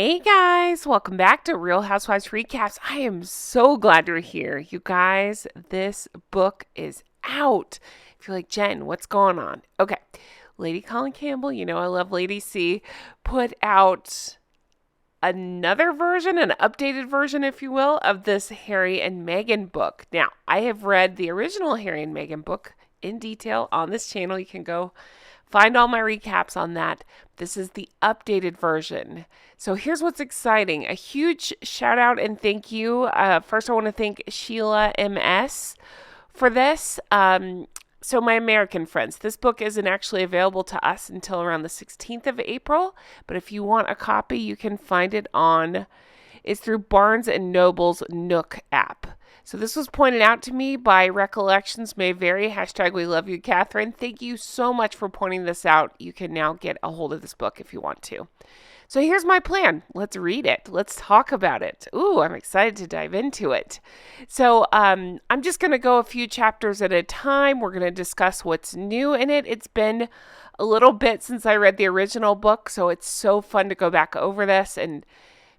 Hey guys, welcome back to Real Housewives Recaps. I am so glad you're here. You guys, this book is out. If you're like, Jen, what's going on? Okay, Lady Colin Campbell, you know I love Lady C, put out another version, an updated version, if you will, of this Harry and Meghan book. Now, I have read the original Harry and Meghan book in detail on this channel. You can go find all my recaps on that. This is the updated version. So here's what's exciting. A huge shout out and thank you. First, I want to thank Sheila MS for this. So my American friends, this book isn't actually available to us until around the 16th of April. But if you want a copy, you can find it it's through Barnes & Noble's Nook app. So this was pointed out to me by Recollections May Vary, hashtag we love you, Catherine. Thank you so much for pointing this out. You can now get a hold of this book if you want to. So here's my plan. Let's read it. Let's talk about it. Ooh, I'm excited to dive into it. So I'm just going to go a few chapters at a time. We're going to discuss what's new in it. It's been a little bit since I read the original book, so it's so fun to go back over this and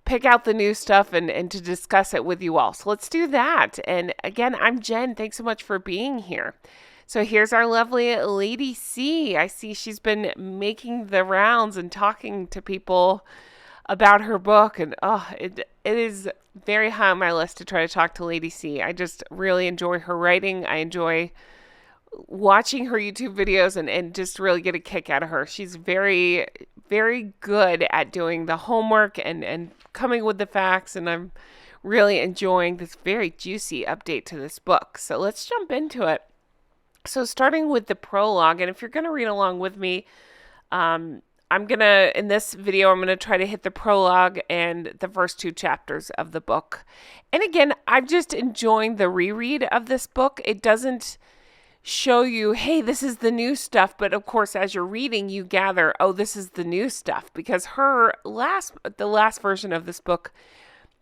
pick out the new stuff and to discuss it with you all. So let's do that. And again, I'm Jen. Thanks so much for being here. So here's our lovely Lady C. I see she's been making the rounds and talking to people about her book. And it is very high on my list to try to talk to Lady C. I just really enjoy her writing. I enjoy watching her YouTube videos and just really get a kick out of her. She's very, very good at doing the homework and coming with the facts, and I'm really enjoying this very juicy update to this book. So let's jump into it. So starting with the prologue, and if you're going to read along with me, in this video, I'm going to try to hit the prologue and the first two chapters of the book. And again, I'm just enjoying the reread of this book. It doesn't show you, hey, this is the new stuff. But of course, as you're reading, you gather, oh, this is the new stuff. Because the last version of this book,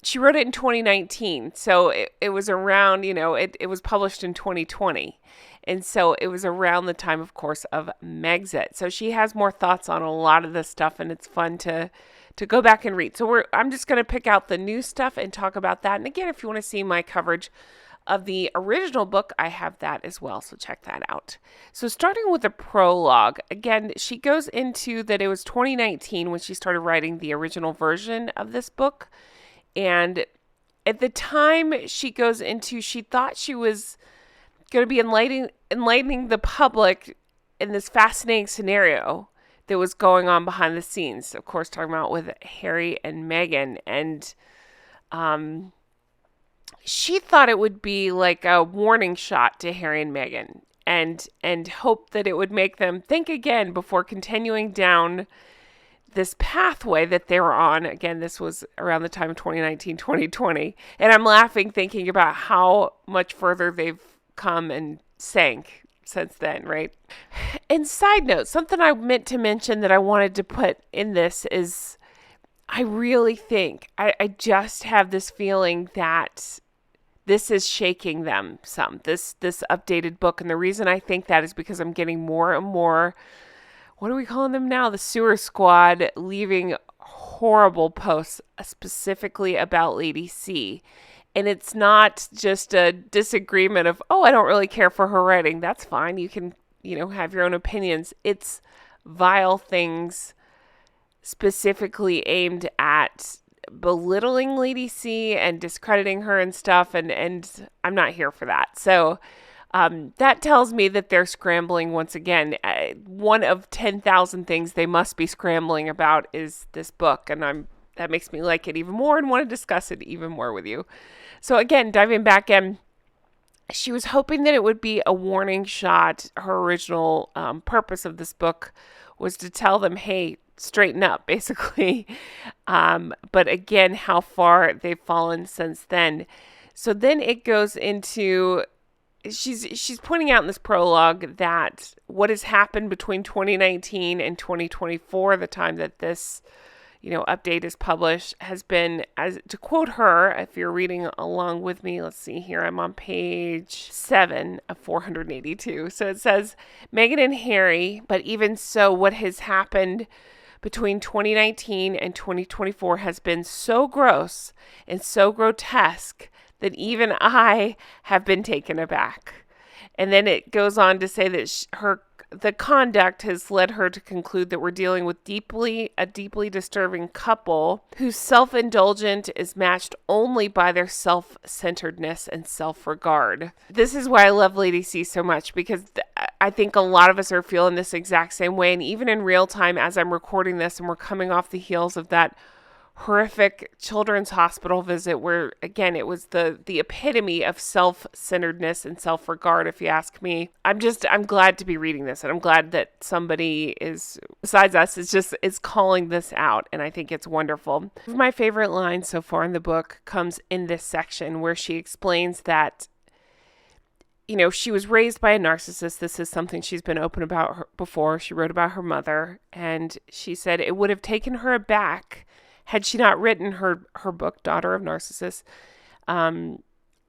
she wrote it in 2019. So it was around, it was published in 2020. And so it was around the time, of course, of Megxit. So she has more thoughts on a lot of this stuff, and it's fun to go back and read. So I'm just going to pick out the new stuff and talk about that. And again, if you want to see my coverage of the original book, I have that as well, so check that out. So starting with the prologue, again, she goes into that it was 2019 when she started writing the original version of this book. And at the time she goes into, she thought she was going to be enlightening the public in this fascinating scenario that was going on behind the scenes. Of course, talking about with Harry and Meghan. And she thought it would be like a warning shot to Harry and Meghan and hoped that it would make them think again before continuing down this pathway that they were on. Again, this was around the time of 2019, 2020. And I'm laughing thinking about how much further they've come and sank since then, right? And side note, something I meant to mention that I wanted to put in this is I really think, I just have this feeling that this is shaking them some, this updated book. And the reason I think that is because I'm getting more and more, what are we calling them now? The sewer squad leaving horrible posts specifically about Lady C. And it's not just a disagreement of, oh, I don't really care for her writing. That's fine. You can, have your own opinions. It's vile things specifically aimed at belittling Lady C and discrediting her and stuff. And I'm not here for that. So that tells me that they're scrambling once again. One of 10,000 things they must be scrambling about is this book. And that makes me like it even more and want to discuss it even more with you. So again, diving back in, she was hoping that it would be a warning shot. Her original purpose of this book was to tell them, hey, straighten up, basically. But again, how far they've fallen since then. So then it goes into, she's pointing out in this prologue that what has happened between 2019 and 2024, the time that this update is published, has been, as to quote her, if you're reading along with me, let's see here, I'm on page 7 of 482. So it says, Meghan and Harry, but even so, what has happened between 2019 and 2024 has been so gross and so grotesque that even I have been taken aback. And then it goes on to say that the conduct has led her to conclude that we're dealing with a deeply disturbing couple whose self-indulgence is matched only by their self-centeredness and self-regard. This is why I love Lady C so much, because I think a lot of us are feeling this exact same way. And even in real time, as I'm recording this, and we're coming off the heels of that horrific children's hospital visit where, again, it was the epitome of self-centeredness and self-regard, if you ask me. I'm glad to be reading this, and I'm glad that somebody besides us, is calling this out, and I think it's wonderful. My favorite line so far in the book comes in this section where she explains that, she was raised by a narcissist. This is something she's been open about before. She wrote about her mother, and she said it would have taken her aback had she not written her book, Daughter of Narcissus. And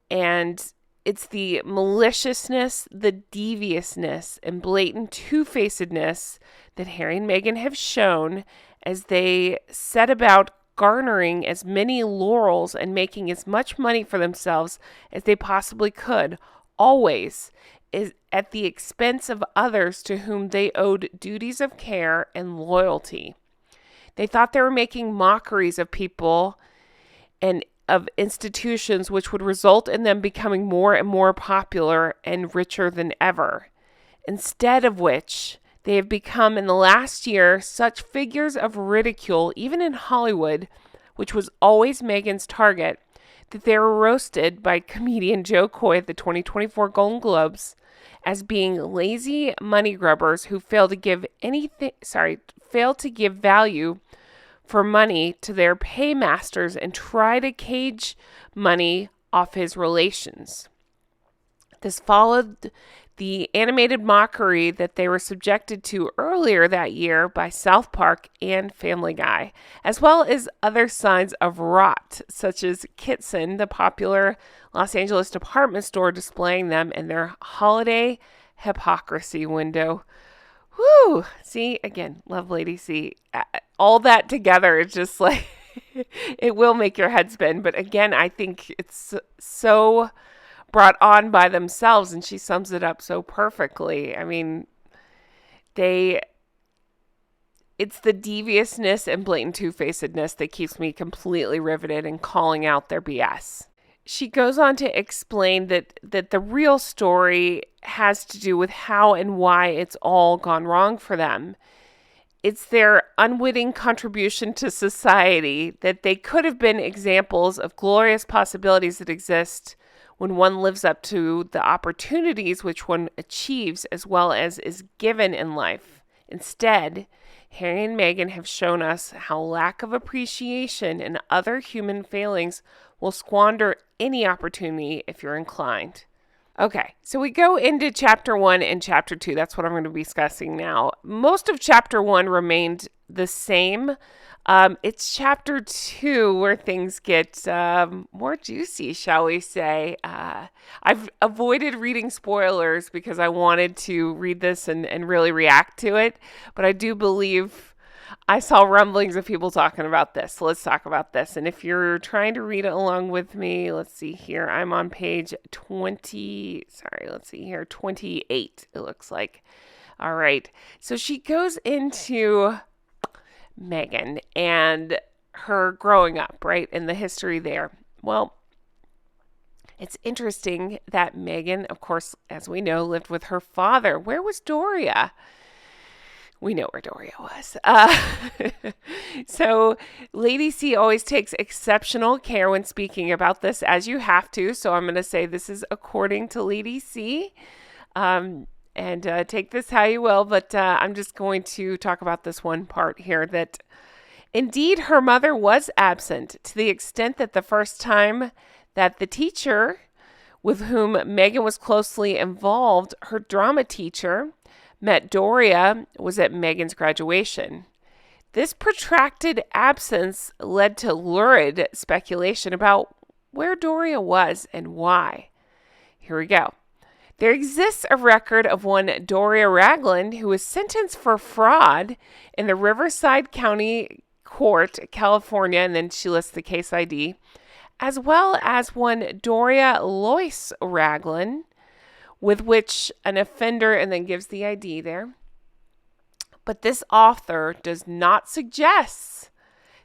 it's the maliciousness, the deviousness, and blatant two-facedness that Harry and Meghan have shown as they set about garnering as many laurels and making as much money for themselves as they possibly could, always is at the expense of others to whom they owed duties of care and loyalty. They thought they were making mockeries of people and of institutions, which would result in them becoming more and more popular and richer than ever. Instead of which, they have become in the last year such figures of ridicule, even in Hollywood, which was always Meghan's target, that they were roasted by comedian Joe Coy at the 2024 Golden Globes as being lazy money grubbers who fail to give value for money to their paymasters and try to cage money off his relations. This followed the animated mockery that they were subjected to earlier that year by South Park and Family Guy, as well as other signs of rot, such as Kitson, the popular Los Angeles department store, displaying them in their holiday hypocrisy window. Woo! See, again, love Lady C. All that together is just like, it will make your head spin. But again, I think it's so brought on by themselves, and she sums it up so perfectly. I mean, it's the deviousness and blatant two-facedness that keeps me completely riveted and calling out their BS. She goes on to explain that the real story has to do with how and why it's all gone wrong for them. It's their unwitting contribution to society, that they could have been examples of glorious possibilities that exist when one lives up to the opportunities which one achieves as well as is given in life. Instead, Harry and Meghan have shown us how lack of appreciation and other human failings will squander any opportunity if you're inclined. Okay, so we go into chapter 1 and chapter 2. That's what I'm going to be discussing now. Most of chapter 1 remained the same. It's chapter 2 where things get more juicy, shall we say. I've avoided reading spoilers because I wanted to read this and really react to it. But I do believe I saw rumblings of people talking about this. So let's talk about this. And if you're trying to read it along with me, let's see here. I'm on page 28, it looks like. All right. So she goes into Meghan and her growing up, right, and the history there. Well, it's interesting that Meghan, of course, as we know, lived with her father. Where was Doria? We know where Doria was. So Lady C always takes exceptional care when speaking about this, as you have to. So I'm going to say this is according to Lady C. And take this how you will, but I'm just going to talk about this one part here, that indeed her mother was absent to the extent that the first time that the teacher with whom Meghan was closely involved, her drama teacher, met Doria was at Meghan's graduation. This protracted absence led to lurid speculation about where Doria was and why. Here we go. There exists a record of one Doria Ragland who was sentenced for fraud in the Riverside County Court, California, and then she lists the case ID, as well as one Doria Lois Ragland, with which an offender, and then gives the ID there. But this author does not suggest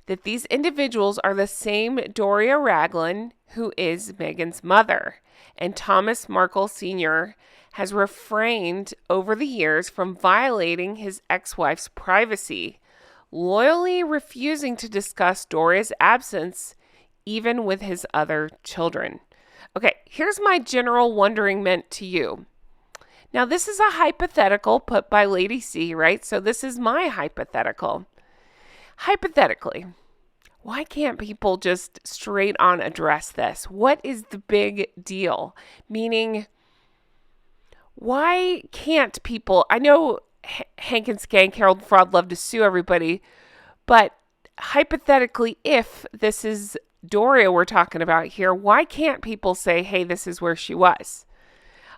that these individuals are the same Doria Ragland who is Meghan's mother. And Thomas Markle Sr. has refrained over the years from violating his ex-wife's privacy, loyally refusing to discuss Doria's absence even with his other children. Okay, here's my general wonderment to you. Now, this is a hypothetical put by Lady C, right? So this is my hypothetical. Hypothetically, why can't people just straight on address this? What is the big deal? Meaning, why can't people, I know Hank and Skank, Harold Fraud love to sue everybody, but hypothetically, if this is Doria we're talking about here, why can't people say, hey, this is where she was?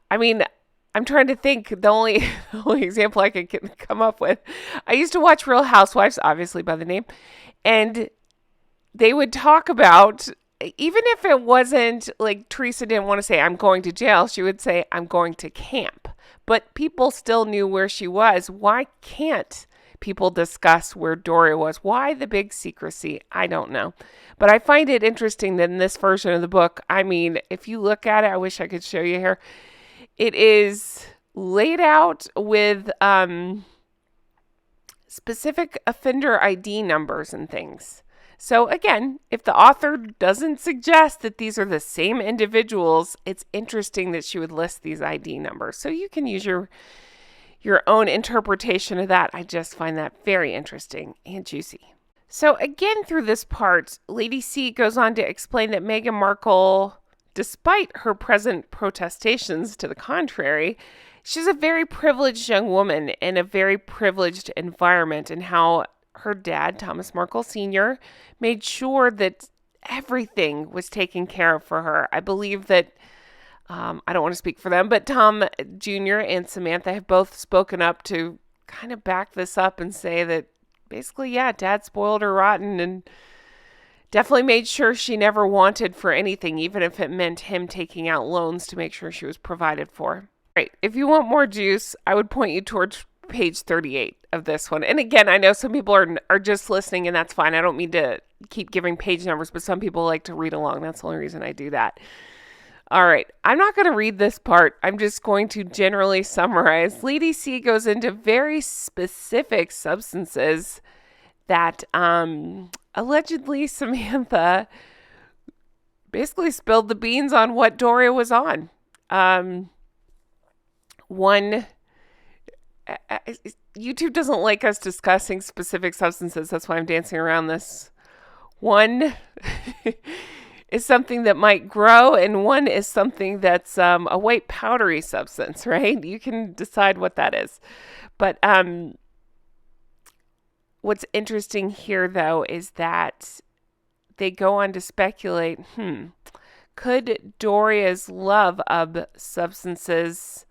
I mean, I'm trying to think. The only example I could come up with, I used to watch Real Housewives, obviously by the name, and they would talk about, even if it wasn't like Teresa didn't want to say, I'm going to jail, she would say, I'm going to camp. But people still knew where she was. Why can't people discuss where Doria was? Why the big secrecy? I don't know. But I find it interesting that in this version of the book, I mean, if you look at it, I wish I could show you here. It is laid out with specific offender ID numbers and things. So again, if the author doesn't suggest that these are the same individuals, it's interesting that she would list these ID numbers. So you can use your own interpretation of that. I just find that very interesting and juicy. So again, through this part, Lady C goes on to explain that Meghan Markle, despite her present protestations to the contrary, she's a very privileged young woman in a very privileged environment, and how her dad, Thomas Markle Sr., made sure that everything was taken care of for her. I believe that, I don't want to speak for them, but Tom Jr. and Samantha have both spoken up to kind of back this up and say that basically, yeah, Dad spoiled her rotten and definitely made sure she never wanted for anything, even if it meant him taking out loans to make sure she was provided for. Right. If you want more juice, I would point you towards page 38 of this one. And again, I know some people are just listening, and that's fine. I don't mean to keep giving page numbers, but some people like to read along. That's the only reason I do that. All right. I'm not going to read this part. I'm just going to generally summarize. Lady C goes into very specific substances that allegedly Samantha basically spilled the beans on what Doria was on. YouTube doesn't like us discussing specific substances. That's why I'm dancing around this. One is something that might grow, and one is something that's a white powdery substance, right? You can decide what that is. But what's interesting here, though, is that they go on to speculate, could Doria's love of substances,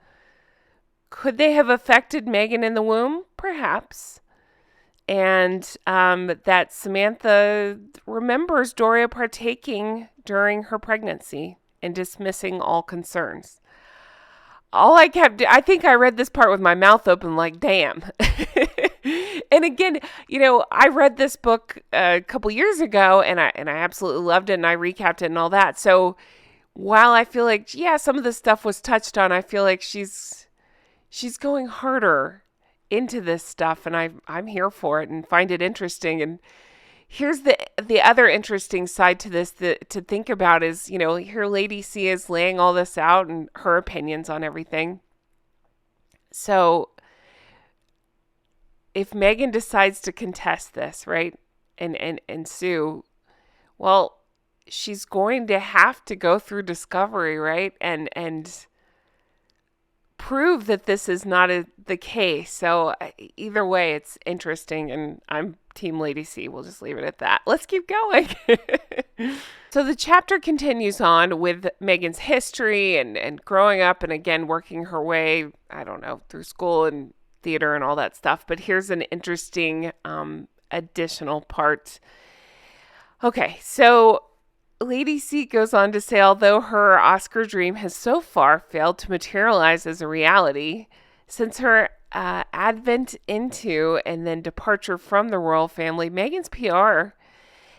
could they have affected Meghan in the womb? Perhaps. And that Samantha remembers Doria partaking during her pregnancy and dismissing all concerns. I think I read this part with my mouth open like, damn. And again, I read this book a couple years ago and I absolutely loved it, and I recapped it and all that. So while I feel like, yeah, some of the stuff was touched on, I feel like she's going harder into this stuff, and I'm here for it and find it interesting. And here's the other interesting side to this to think about is, here Lady C is laying all this out and her opinions on everything. So if Meghan decides to contest this, right, and sue, well, she's going to have to go through discovery, right, and prove that this is not the case. So either way, it's interesting, and I'm Team Lady C. We'll just leave it at that. Let's keep going. So the chapter continues on with Meghan's history and growing up and again working her way, I don't know, through school and theater and all that stuff. But here's an interesting additional part. Okay, so Lady C goes on to say, although her Oscar dream has so far failed to materialize as a reality, since her advent into and then departure from the royal family, Meghan's PR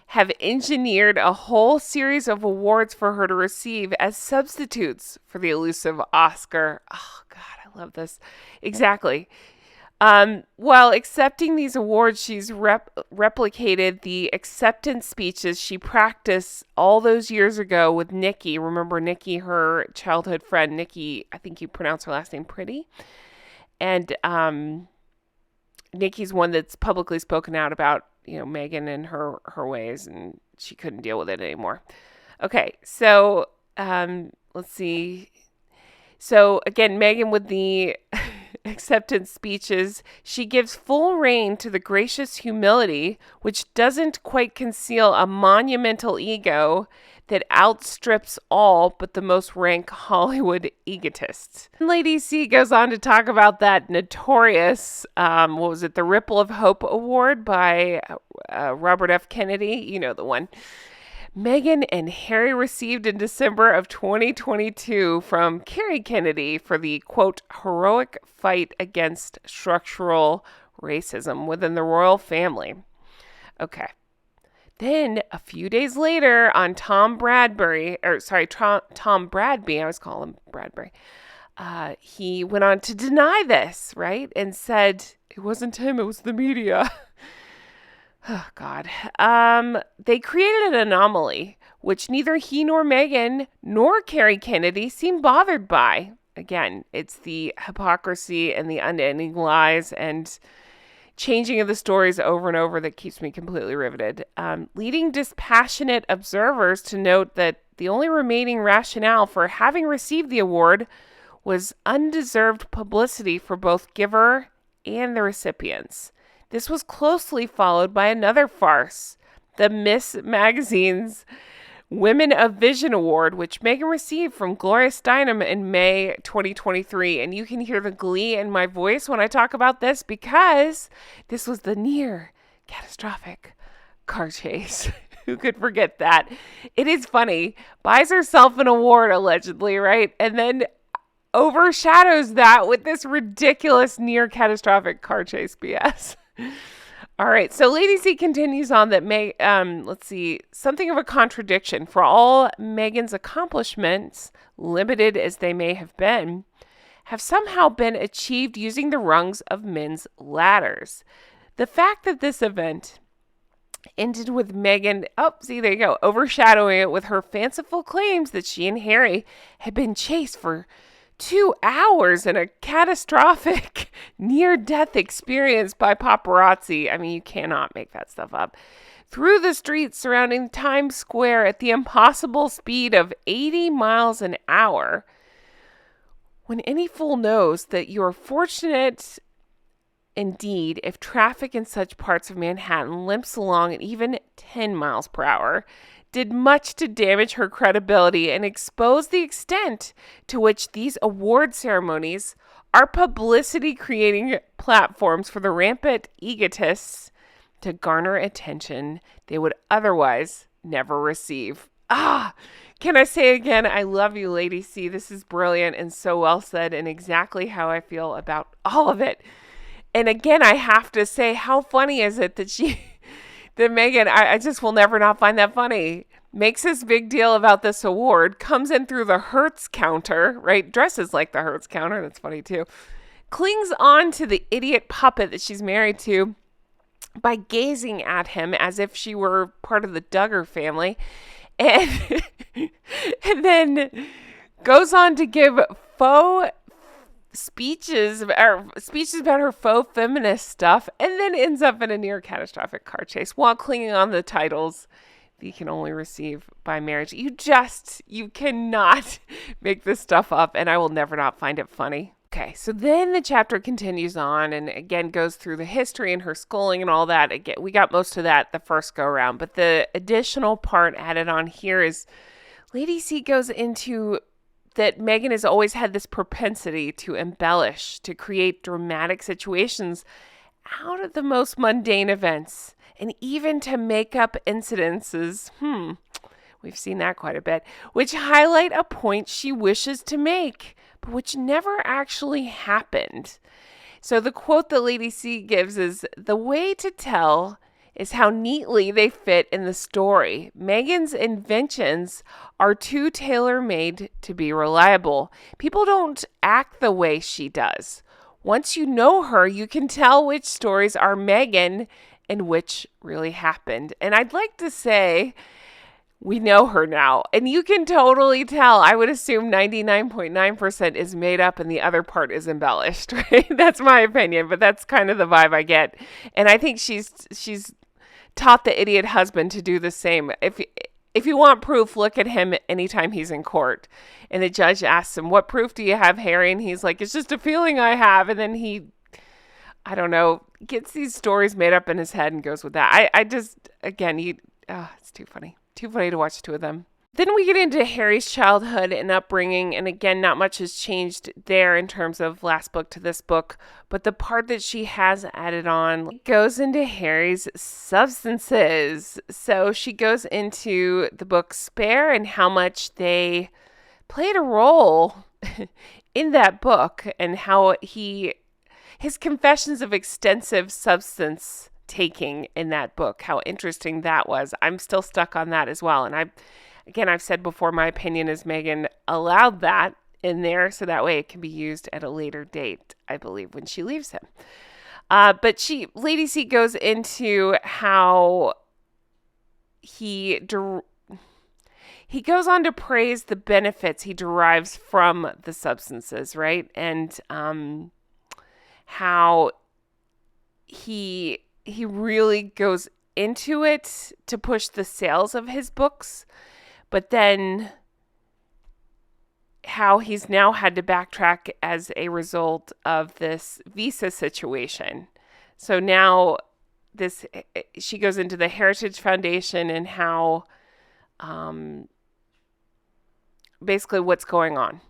have engineered a whole series of awards for her to receive as substitutes for the elusive Oscar. Oh, God, I love this. Exactly. While accepting these awards, she's replicated the acceptance speeches she practiced all those years ago with Nikki. Remember Nikki, her childhood friend, Nikki, I think you pronounce her last name Pretty. And Nikki's one that's publicly spoken out about, Meghan and her ways, and she couldn't deal with it anymore. Okay, so let's see. So again, Meghan with the acceptance speeches, she gives full rein to the gracious humility, which doesn't quite conceal a monumental ego that outstrips all but the most rank Hollywood egotists. Lady C goes on to talk about that notorious, the Ripple of Hope Award by Robert F. Kennedy, you know the one. Meghan and Harry received in December of 2022 from Kerry Kennedy for the, quote, heroic fight against structural racism within the royal family. Okay. Then a few days later on Tom Bradby, I always call him Bradbury. He went on to deny this, right? And said, it wasn't him, it was the media. Oh, God. They created an anomaly, which neither he nor Meghan nor Kerry Kennedy seemed bothered by. Again, it's the hypocrisy and the unending lies and changing of the stories over and over that keeps me completely riveted. Leading dispassionate observers to note that the only remaining rationale for having received the award was undeserved publicity for both giver and the recipients. This was closely followed by another farce, the Miss Magazine's Women of Vision Award, which Meghan received from Gloria Steinem in May 2023. And you can hear the glee in my voice when I talk about this because this was the near catastrophic car chase. Who could forget that? It is funny. Buys herself an award, allegedly, right? And then overshadows that with this ridiculous near catastrophic car chase BS. All right, so Lady C continues on that something of a contradiction. For all Meghan's accomplishments, limited as they may have somehow been achieved using the rungs of men's ladders. The fact that this event ended with Meghan, overshadowing it with her fanciful claims that she and Harry had been chased for 2 hours in a catastrophic near-death experience by paparazzi. I mean, you cannot make that stuff up. Through the streets surrounding Times Square at the impossible speed of 80 miles an hour. When any fool knows that you're fortunate indeed if traffic in such parts of Manhattan limps along at even 10 miles per hour, did much to damage her credibility and expose the extent to which these award ceremonies are publicity-creating platforms for the rampant egotists to garner attention they would otherwise never receive. Can I say again, I love you, Lady C. This is brilliant and so well said and exactly how I feel about all of it. And again, I have to say, how funny is it that that Meghan, I just will never not find that funny, makes this big deal about this award, comes in through the Hertz counter, right? Dresses like the Hertz counter. That's funny too. Clings on to the idiot puppet that she's married to by gazing at him as if she were part of the Duggar family. And, and then goes on to give faux speeches about her faux feminist stuff, and then ends up in a near catastrophic car chase while clinging on the titles that you can only receive by marriage. You cannot make this stuff up, and I will never not find it funny. Okay, so then the chapter continues on and again goes through the history and her schooling and all that. Again, we got most of that the first go around, but the additional part added on here is Lady C goes into that Meghan has always had this propensity to embellish, to create dramatic situations out of the most mundane events, and even to make up incidences. We've seen that quite a bit, which highlight a point she wishes to make, but which never actually happened. So the quote that Lady C gives is, "The way to tell is how neatly they fit in the story. Meghan's inventions are too tailor-made to be reliable. People don't act the way she does. Once you know her, you can tell which stories are Meghan and which really happened." And I'd like to say, we know her now, and you can totally tell. I would assume 99.9% is made up and the other part is embellished, right? That's my opinion, but that's kind of the vibe I get. And I think she's taught the idiot husband to do the same. If you want proof, look at him anytime he's in court. And the judge asks him, "What proof do you have, Harry?" And he's like, "It's just a feeling I have." And then he, I don't know, gets these stories made up in his head and goes with that. I just, again, it's too funny. Too funny to watch the two of them. Then we get into Harry's childhood and upbringing, and again, not much has changed there in terms of last book to this book, but the part that she has added on goes into Harry's substances. So she goes into the book Spare and how much they played a role in that book, and how his confessions of extensive substance taking in that book, how interesting that was. I'm still stuck on that as well. And I've said before, my opinion is Meghan allowed that in there so that way it can be used at a later date, I believe, when she leaves him. But Lady C goes into how he goes on to praise the benefits he derives from the substances, right? And how he really goes into it to push the sales of his books, but then how he's now had to backtrack as a result of this visa situation. So now she goes into the Heritage Foundation and how basically what's going on.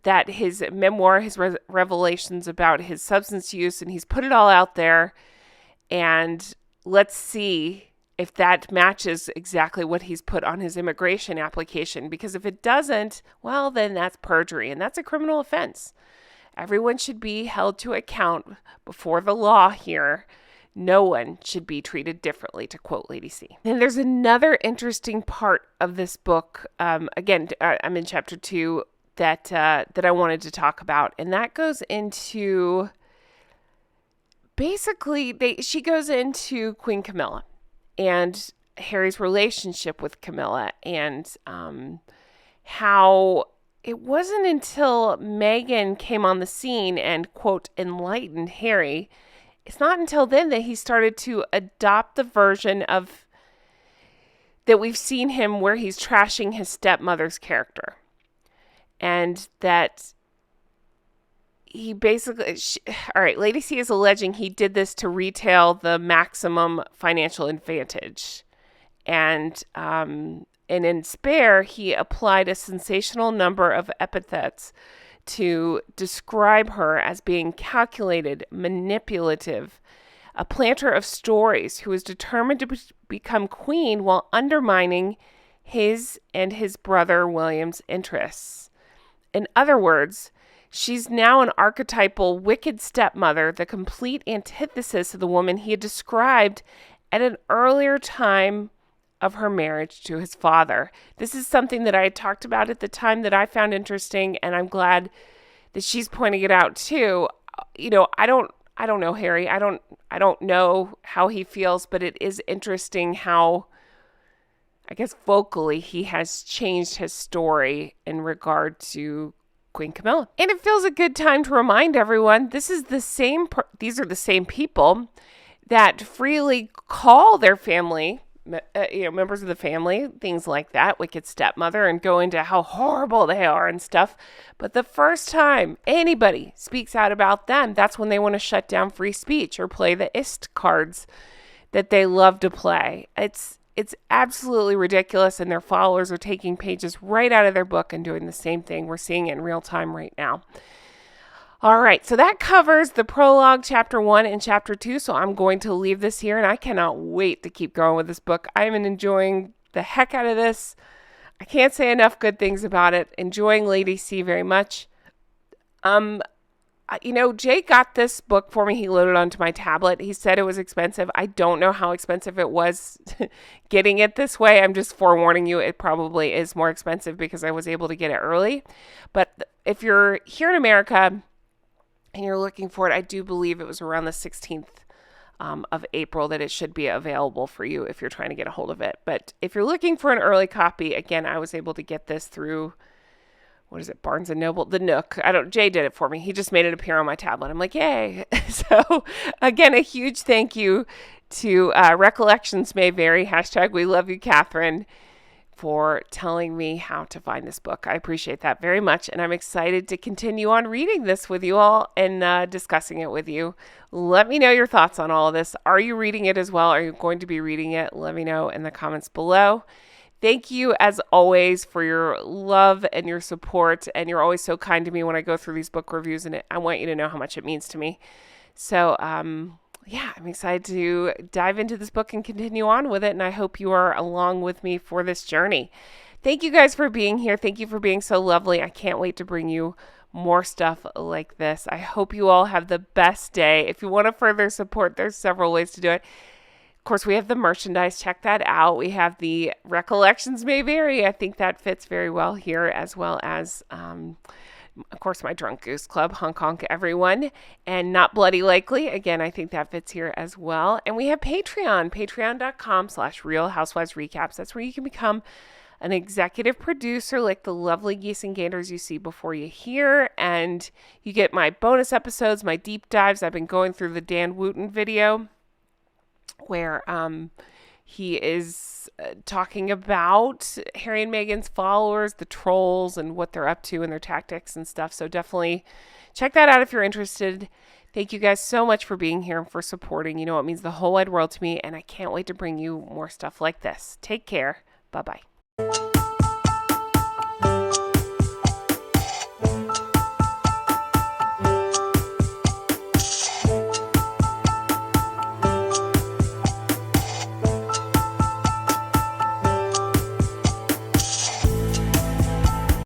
That his memoir, his revelations about his substance use, and he's put it all out there. And let's see if that matches exactly what he's put on his immigration application. Because if it doesn't, well, then that's perjury, and that's a criminal offense. Everyone should be held to account before the law here. No one should be treated differently, to quote Lady C. And there's another interesting part of this book. Again, I'm in chapter 2 that I wanted to talk about, and that goes into basically she goes into Queen Camilla and Harry's relationship with Camilla, and how it wasn't until Meghan came on the scene and, quote, enlightened Harry. It's not until then that he started to adopt the version of that we've seen him where he's trashing his stepmother's character. And that he basically, all right, Lady C is alleging he did this to retail the maximum financial advantage. And in Spare, he applied a sensational number of epithets to describe her as being calculated, manipulative, a planter of stories who was determined to become queen while undermining his and his brother William's interests. In other words, she's now an archetypal wicked stepmother, the complete antithesis of the woman he had described at an earlier time of her marriage to his father. This is something that I had talked about at the time that I found interesting, and I'm glad that she's pointing it out too. You know, I don't know Harry. I don't know how he feels, but it is interesting how, I guess, vocally he has changed his story in regard to Queen Camilla. And it feels a good time to remind everyone these are the same people that freely call their family members of the family, things like that, wicked stepmother, and go into how horrible they are and stuff. But the first time anybody speaks out about them, that's when they want to shut down free speech or play the ist cards that they love to play. It's absolutely ridiculous, and their followers are taking pages right out of their book and doing the same thing. We're seeing it in real time right now. All right, so that covers the prologue, chapter 1 and chapter 2, so I'm going to leave this here, and I cannot wait to keep going with this book. I'm enjoying the heck out of this. I can't say enough good things about it. Enjoying Lady C very much. Jay got this book for me. He loaded it onto my tablet. He said it was expensive. I don't know how expensive it was getting it this way. I'm just forewarning you, it probably is more expensive because I was able to get it early. But if you're here in America and you're looking for it, I do believe it was around the 16th of April that it should be available for you if you're trying to get a hold of it. But if you're looking for an early copy, again, I was able to get this through, Barnes & Noble, the Nook. Jay did it for me. He just made it appear on my tablet. I'm like, yay. So again, a huge thank you to Recollections May Vary, # we love you, Catherine, for telling me how to find this book. I appreciate that very much. And I'm excited to continue on reading this with you all and discussing it with you. Let me know your thoughts on all of this. Are you reading it as well? Are you going to be reading it? Let me know in the comments below. Thank you, as always, for your love and your support. And you're always so kind to me when I go through these book reviews. And I want you to know how much it means to me. So, I'm excited to dive into this book and continue on with it. And I hope you are along with me for this journey. Thank you guys for being here. Thank you for being so lovely. I can't wait to bring you more stuff like this. I hope you all have the best day. If you want to further support, there's several ways to do it. Of course, we have the merchandise. Check that out. We have the Recollections May Vary. I think that fits very well here, as well as, of course, my Drunk Goose Club, honk honk everyone, and Not Bloody Likely. Again, I think that fits here as well. And we have Patreon, patreon.com/Real Housewives Recaps. That's where you can become an executive producer like the lovely geese and gators you see before you here. And you get my bonus episodes, my deep dives. I've been going through the Dan Wooten video where he is talking about Harry and Meghan's followers, the trolls, and what they're up to and their tactics and stuff. So definitely check that out if you're interested. Thank you guys so much for being here and for supporting. You know, it means the whole wide world to me, and I can't wait to bring you more stuff like this. Take care. Bye-bye.